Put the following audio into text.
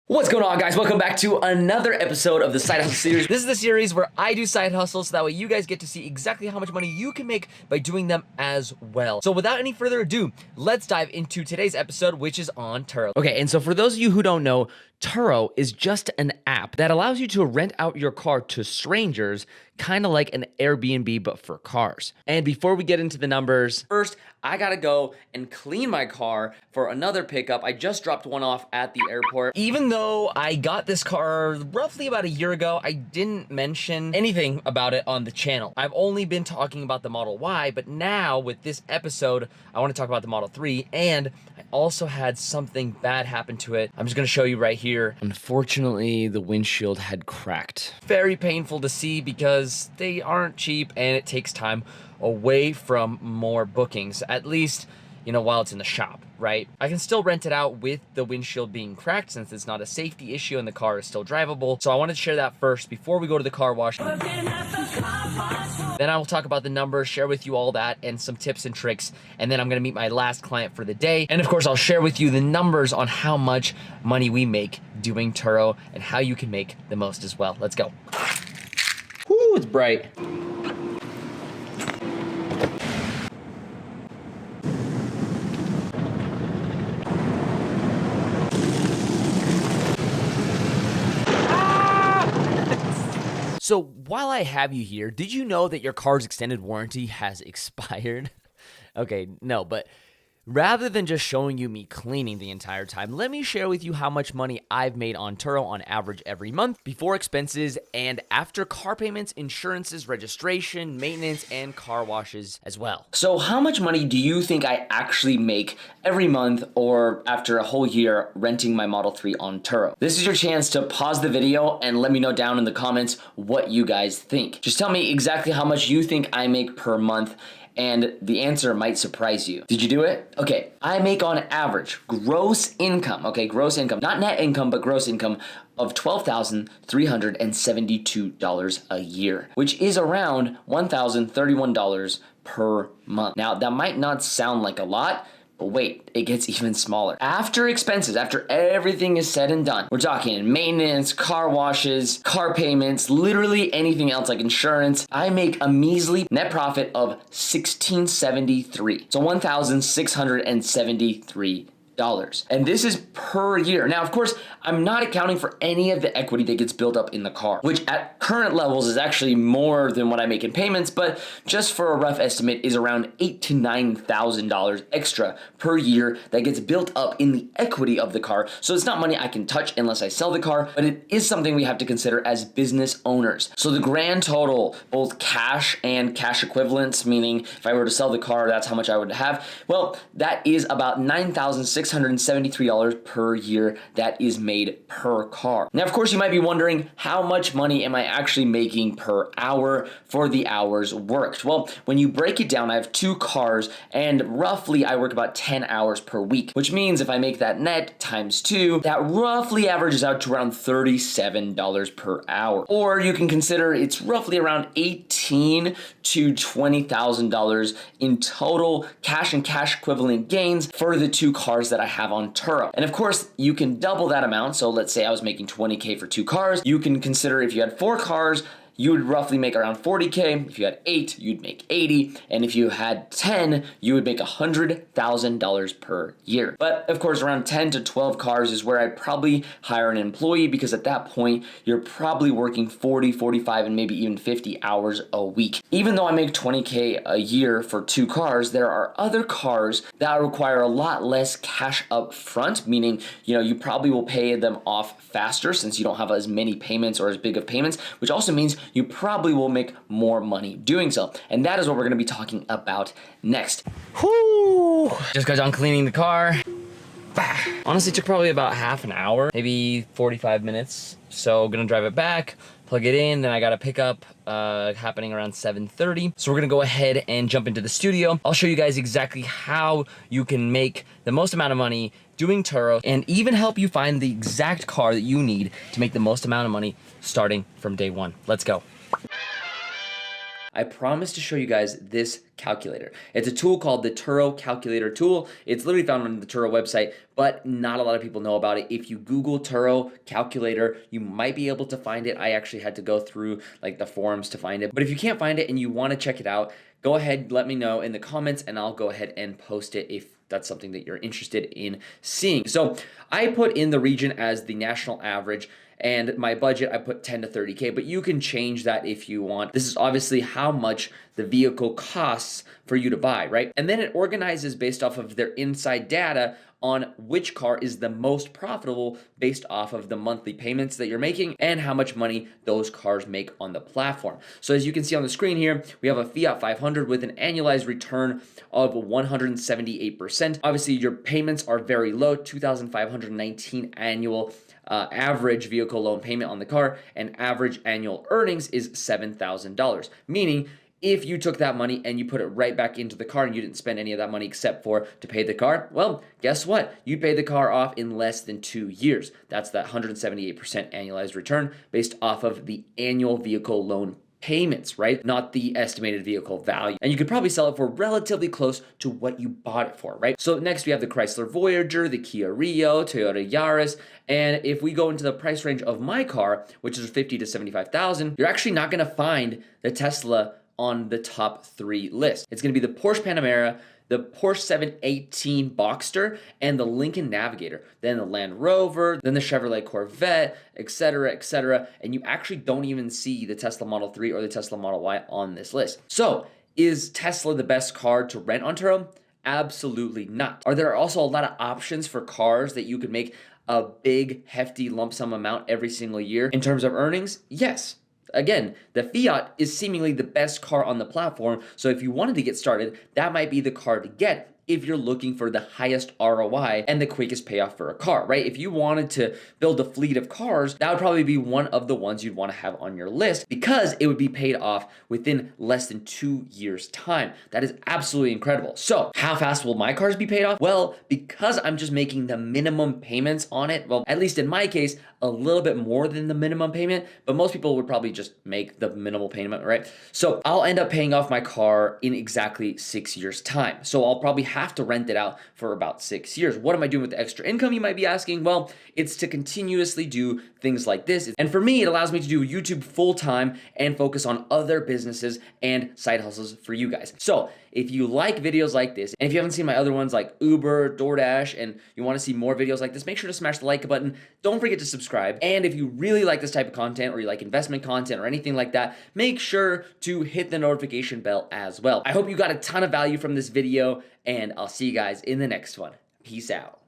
What's going on, guys? Welcome back to another episode of the Side Hustle series. This is the series where I do side hustles so that way you guys get to see exactly how much money you can make by doing them as well. So without any further ado, let's dive into today's episode, which is on Turo. Okay, and so for those of you who don't know, Turo is just an app that allows you to rent out your car to strangers, kind of like an Airbnb, but for cars. And before we get into the numbers, first, I gotta go and clean my car for another pickup. I just dropped one off at the airport. Even though I got this car roughly about a year ago, I didn't mention anything about it on the channel. I've only been talking about the Model Y, but now with this episode, I want to talk about the Model 3, and I also had something bad happen to it. I'm just gonna show you right here. Unfortunately, the windshield had cracked. Very painful to see because they aren't cheap and it takes time away from more bookings, at least, you know, while it's in the shop, right? I can still rent it out with the windshield being cracked since it's not a safety issue and the car is still drivable. So I wanted to share that first before we go to the car wash. Then I will talk about the numbers, share with you all that and some tips and tricks. And then I'm gonna meet my last client for the day. And of course, I'll share with you the numbers on how much money we make doing Turo and how you can make the most as well. Let's go. Whoo, it's bright. So while I have you here, did you know that your car's extended warranty has expired? Okay, no, but rather than just showing you me cleaning the entire time, let me share with you how much money I've made on Turo on average every month, before expenses and after car payments, insurances, registration, maintenance, and car washes as well. So how much money do you think I actually make every month or after a whole year renting my Model 3 on Turo? This is your chance to pause the video and let me know down in the comments what you guys think. Just tell me exactly how much you think I make per month, and the answer might surprise you. Did you do it? Okay, I make on average gross income, okay, gross income, not net income, but gross income of $12,372 a year, which is around $1,031 per month. Now, that might not sound like a lot, but wait, it gets even smaller. After expenses, after everything is said and done, we're talking maintenance, car washes, car payments, literally anything else like insurance, I make a measly net profit of $1,673. So $1,673. And this is per year. Now, of course, I'm not accounting for any of the equity that gets built up in the car, which at current levels is actually more than what I make in payments, but just for a rough estimate is around $8,000 to $9,000 extra per year that gets built up in the equity of the car. So it's not money I can touch unless I sell the car, but it is something we have to consider as business owners. So the grand total, both cash and cash equivalents, meaning if I were to sell the car, that's how much I would have. Well, that is about $9,673 per year that is made per car. Now, of course, you might be wondering, how much money am I actually making per hour for the hours worked? Well, when you break it down, I have 2 cars and roughly I work about 10 hours per week, which means if I make that net times 2, that roughly averages out to around $37 per hour. Or you can consider it's roughly around $18,000 to $20,000 in total cash and cash equivalent gains for the 2 cars that I have on Turo. And of course, you can double that amount. So let's say I was making 20K for 2 cars. You can consider if you had 4 cars, you would roughly make around 40K. If you had 8, you'd make 80. And if you had 10, you would make $100,000 per year. But of course, around 10 to 12 cars is where I'd probably hire an employee, because at that point, you're probably working 40, 45, and maybe even 50 hours a week. Even though I make 20K a year for 2 cars, there are other cars that require a lot less cash up front, meaning, you know, you probably will pay them off faster since you don't have as many payments or as big of payments, which also means you probably will make more money doing so. And that is what we're gonna be talking about next. Whoo! Just got done cleaning the car. Honestly, it took probably about half an hour, maybe 45 minutes. So gonna drive it back, plug it in, then I got a pickup happening around 7:30. So we're gonna go ahead and jump into the studio. I'll show you guys exactly how you can make the most amount of money doing Turo, and even help you find the exact car that you need to make the most amount of money starting from day one. Let's go. I promise to show you guys this calculator. It's a tool called the Turo calculator tool. It's literally found on the Turo website, but not a lot of people know about it. If you Google Turo calculator, you might be able to find it. I actually had to go through like the forums to find it. But if you can't find it and you want to check it out, go ahead, let me know in the comments, and I'll go ahead and post it if that's something that you're interested in seeing. So I put in the region as the national average, and my budget, I put 10 to 30K, but you can change that if you want. This is obviously how much the vehicle costs for you to buy, right? And then it organizes based off of their inside data on which car is the most profitable based off of the monthly payments that you're making and how much money those cars make on the platform. So as you can see on the screen here, we have a Fiat 500 with an annualized return of 178%. Obviously, your payments are very low, 2,519 annual average vehicle loan payment on the car, and average annual earnings is $7,000, meaning if you took that money and you put it right back into the car and you didn't spend any of that money except for to pay the car, well, guess what? You paid the car off in less than 2 years. That's that 178% annualized return based off of the annual vehicle loan payments, right? Not the estimated vehicle value. And you could probably sell it for relatively close to what you bought it for, right? So next we have the Chrysler Voyager, the Kia Rio, Toyota Yaris. And if we go into the price range of my car, which is 50 to 75,000, you're actually not going to find the Tesla on the top 3 list. It's going to be the Porsche Panamera, the Porsche 718 Boxster, and the Lincoln Navigator, then the Land Rover, then the Chevrolet Corvette, etc., and you actually don't even see the Tesla Model 3 or the Tesla Model Y on this list. So, is Tesla the best car to rent on Turo? Absolutely not. Are there also a lot of options for cars that you could make a big, hefty lump sum amount every single year in terms of earnings? Yes. Again, the Fiat is seemingly the best car on the platform, so if you wanted to get started, that might be the car to get if you're looking for the highest ROI and the quickest payoff for a car, right? If you wanted to build a fleet of cars, that would probably be one of the ones you'd want to have on your list because it would be paid off within less than 2 years' time. That is absolutely incredible. So how fast will my cars be paid off? Well, because I'm just making the minimum payments on it, well, at least in my case, a little bit more than the minimum payment, but most people would probably just make the minimal payment, right? So I'll end up paying off my car in exactly 6 years' time. So I'll probably have to rent it out for about 6 years. What am I doing with the extra income, you might be asking? Well, it's to continuously do things like this. And for me, it allows me to do YouTube full time and focus on other businesses and side hustles for you guys. So if you like videos like this, and if you haven't seen my other ones like Uber, DoorDash, and you want to see more videos like this, make sure to smash the like button. Don't forget to subscribe. And if you really like this type of content or you like investment content or anything like that, make sure to hit the notification bell as well. I hope you got a ton of value from this video, and I'll see you guys in the next one. Peace out.